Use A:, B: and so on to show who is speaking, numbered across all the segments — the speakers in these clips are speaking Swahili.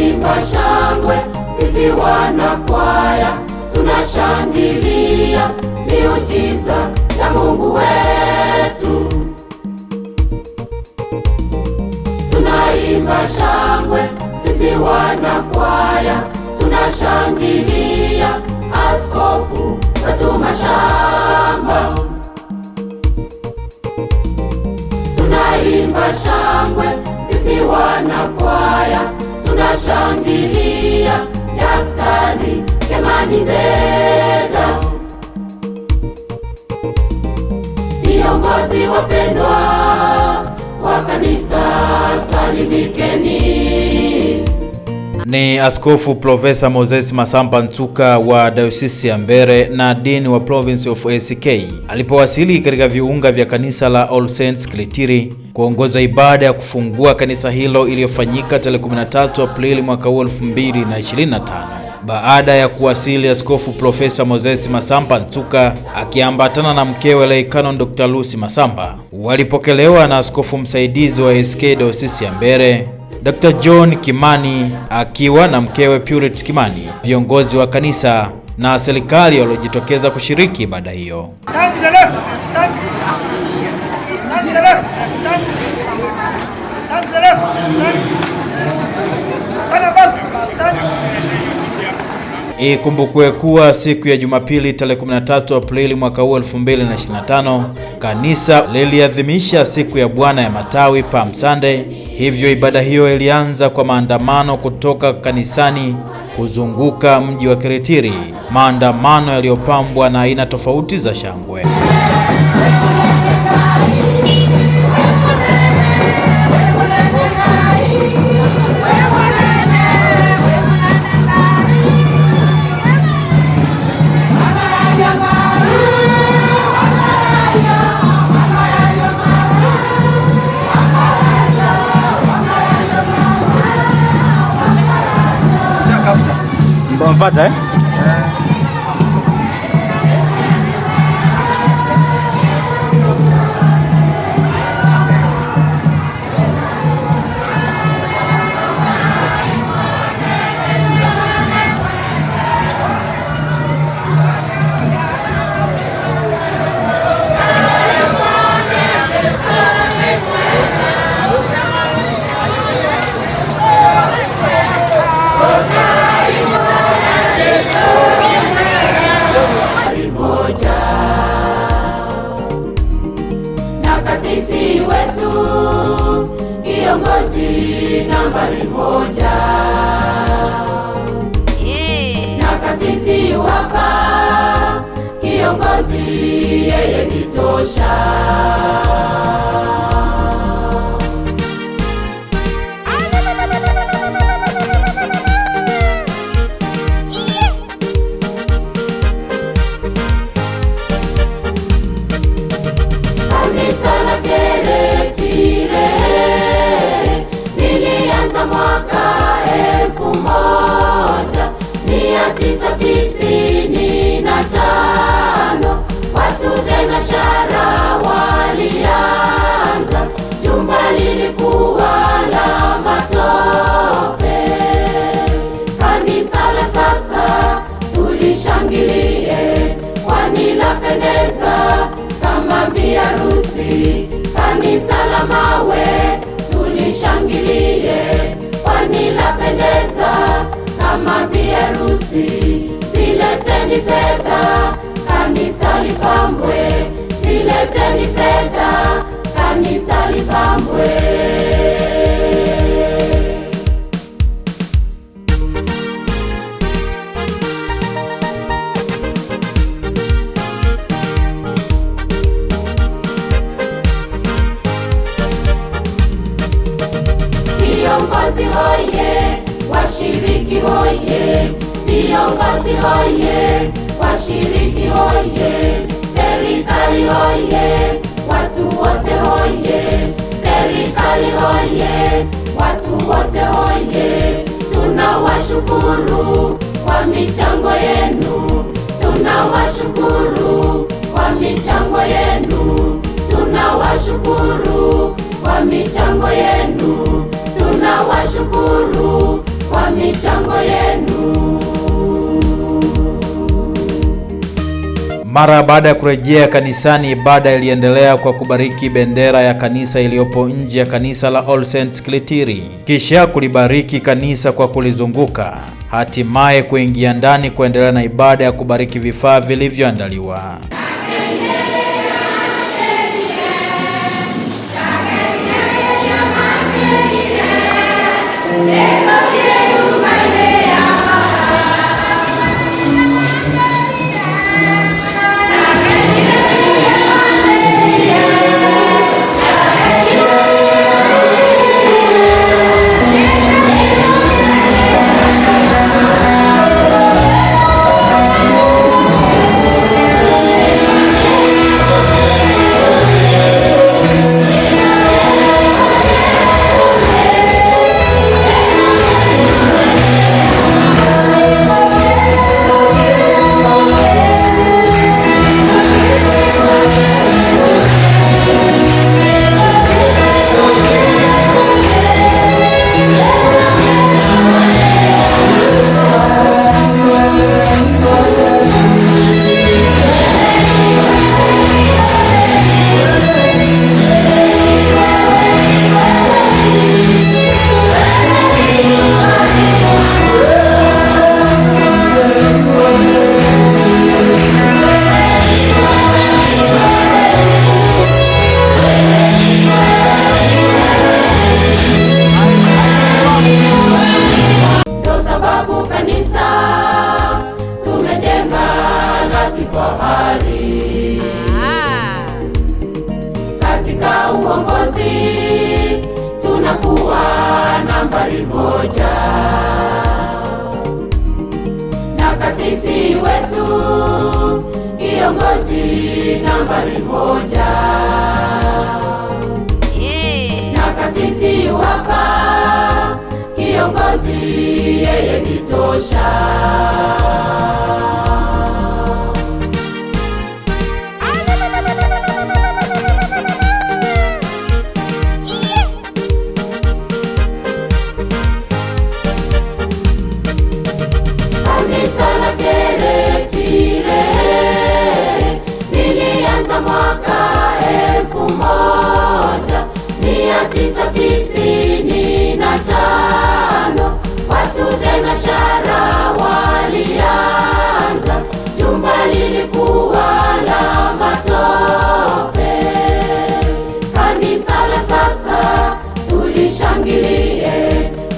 A: tunaimba shangwe, sisi wanakwaya tunashangilia miujiza ya Mungu wetu. Tunaimba shangwe, sisi wanakwaya tunashangilia Askofu wetu Mashamba. Tunaimba shangwe, sisi wanakwaya tunashangilia Daktari Kimani Njenga. Viongozi wapendwa wa kanisa, salimikeni.
B: Ni Askofu Profesa Moses Masamba Nsuka wa Dayosisi ya Mbeere na Dean wa Province of ACK alipowasili katika viunga vya kanisa la All Saints Kilitiri kuongoza ibada ya kufungua kanisa hilo iliyofanyika tarehe 13 Aprili mwaka 2025. Baada ya kuwasili, Askofu Profesa Moses Masamba Nsuka akiambatana na mkewe Lay Canon Dr. Lucy Masamba walipokelewa na askofu msaidizi wa ACK Dayosisi ya Mbeere Dr. John Kimani akiwa na mkewe Purity Kimani, viongozi wa kanisa na serikali waliojitokeza kushiriki ibada hiyo. Ikumbukwe kuwa siku ya Jumapili tarehe 13 Aprili mwaka 2025 kanisa liliadhimisha siku ya Bwana ya Matawi Palm Sunday. Hivyo ibada hiyo ilianza kwa maandamano kutoka kanisani kuzunguka mji wa Kilitiri, maandamano yaliyopambwa na aina tofauti za shangwe. Mpata eh?
A: Kasisi wetu kiongozi nambari 1, na kasisi wapa kiongozi yeye ni tosha. Kanisa la Kilitiri lilianza mwaka 1995. Watu thenashara walianza, jumba lilikuwa la matope. Kanisa la sasa tulishangilie, kwani lapendeza kama biharusi. Kanisa la mawe tulishangilie, kwani lapendeza kama biharusi. Sileteni fedha, kanisa lipambwe. Sileteni fedha, kanisa lipambwe. Viongozi hoye, washiriki hoye. Viongozi hoye, washiriki hoye. Serikali hoye, watu wote hoye. Serikali hoye, watu wote hoye. Tunawashukuru kwa michango yenu. Tunawashukuru kwa michango yenu. Tunawashukuru kwa michango yenu. Tunawashukuru kwa
B: Mara baada ya kurejea kanisani, ibada iliendelea kwa kubariki bendera ya kanisa iliyopo nje ya kanisa la All Saints Kilitiri, kisha kulibariki kanisa kwa kulizunguka, hatimaye kuingia ndani kuendelea na ibada ya kubariki vifaa vilivyoandaliwa.
A: Katika uongozi tunakuwa nambari moja, na kasisi wetu kiongozi nambari moja, na kasisi wapa kiongozi yeye ni tosha. Kanisa la Keretire lilianza mwaka 1995. Watu thenashara walianza, jumba lilikuwa la matope. Kanisa la sasa tulishangilie,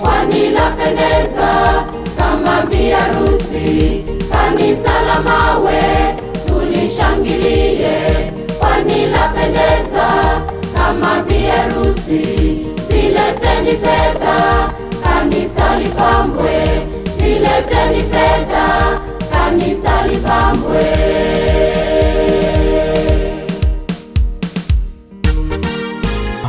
A: kwani lapendeza kama biharusi. Kanisa la mawe tulishangilie, kwani lapendeza kama biharusi. Zileteni fedha kanisa lipambwe, zileteni fedha kanisa lipambwe.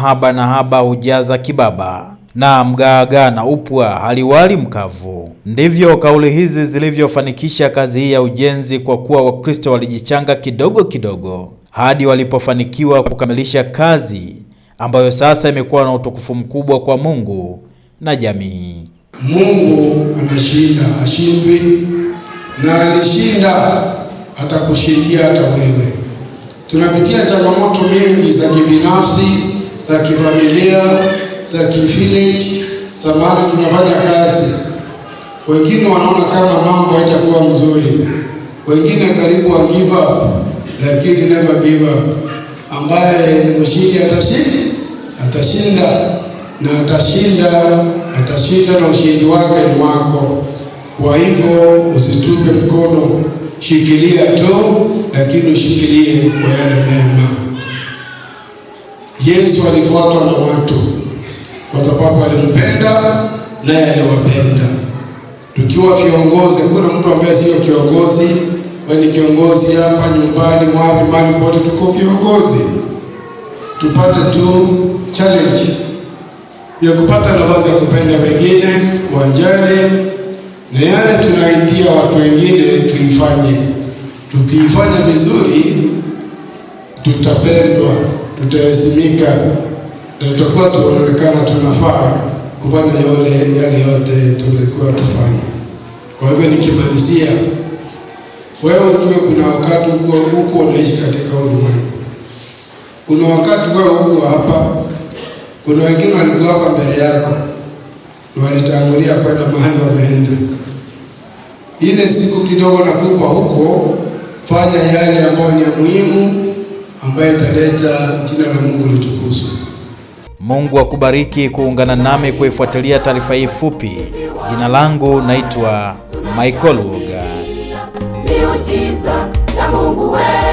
B: Haba na haba hujaza kibaba, na mgaagaa na upwa haliwali mkavu. Ndivyo kauli hizi zilivyofanikisha kazi hii ya ujenzi, kwa kuwa Wakristo walijichanga kidogo kidogo hadi walipofanikiwa kukamilisha kazi ambayo sasa imekuwa na utukufu mkubwa kwa Mungu na jamii.
C: Mungu anashinda, ashindwi, na alishinda atakushindia hata wewe. Tunapitia changamoto nyingi za kibinafsi, za kifamilia, za kivillage, za mahali tunafanya kazi. Wengine wanaona kama mambo haitakuwa mzuri, wengine karibu wa give up, lakini never give up. Ambaye ni mshindi atashinda na atashinda na ushindi wake ni wako. Kwa hivyo usitupe mkono, shikilia tu, lakini ushikilie kwa yale mema. Yesu alifuatwa na watu kwa sababu alimpenda naye aliwapenda. Tukiwa viongozi, kuna mtu ambaye sio kiongozi. Wewe ni kiongozi hapa nyumbani, wapi, mahali pote tuko viongozi. Tupate tu challenge ya kupata nafasi ya kupenda wengine, kuwajali, na yale tunaidia watu wengine tuifanye. Tukiifanya vizuri, tutapendwa, tutaheshimika, na tutakuwa tunaonekana tunafaa kufanya yale yote tulikuwa tufanye. Kwa hivyo nikimalizia, Wewe ujue kuna wakati huko unaishi katika ulimwengu. Kuna wakati wewe uko hapa, kuna wengine walikuwa hapa mbele yako na walitangulia kwenda mahali wameenda. Ile siku kidogo nakupa huko, fanya yale ambayo ni muhimu, ambayo italeta jina la Mungu litukuzwe.
B: Mungu akubariki kuungana nami kuifuatilia taarifa hii fupi. Jina langu naitwa Michael Woga.
A: Miujiza ya Mungu wewe.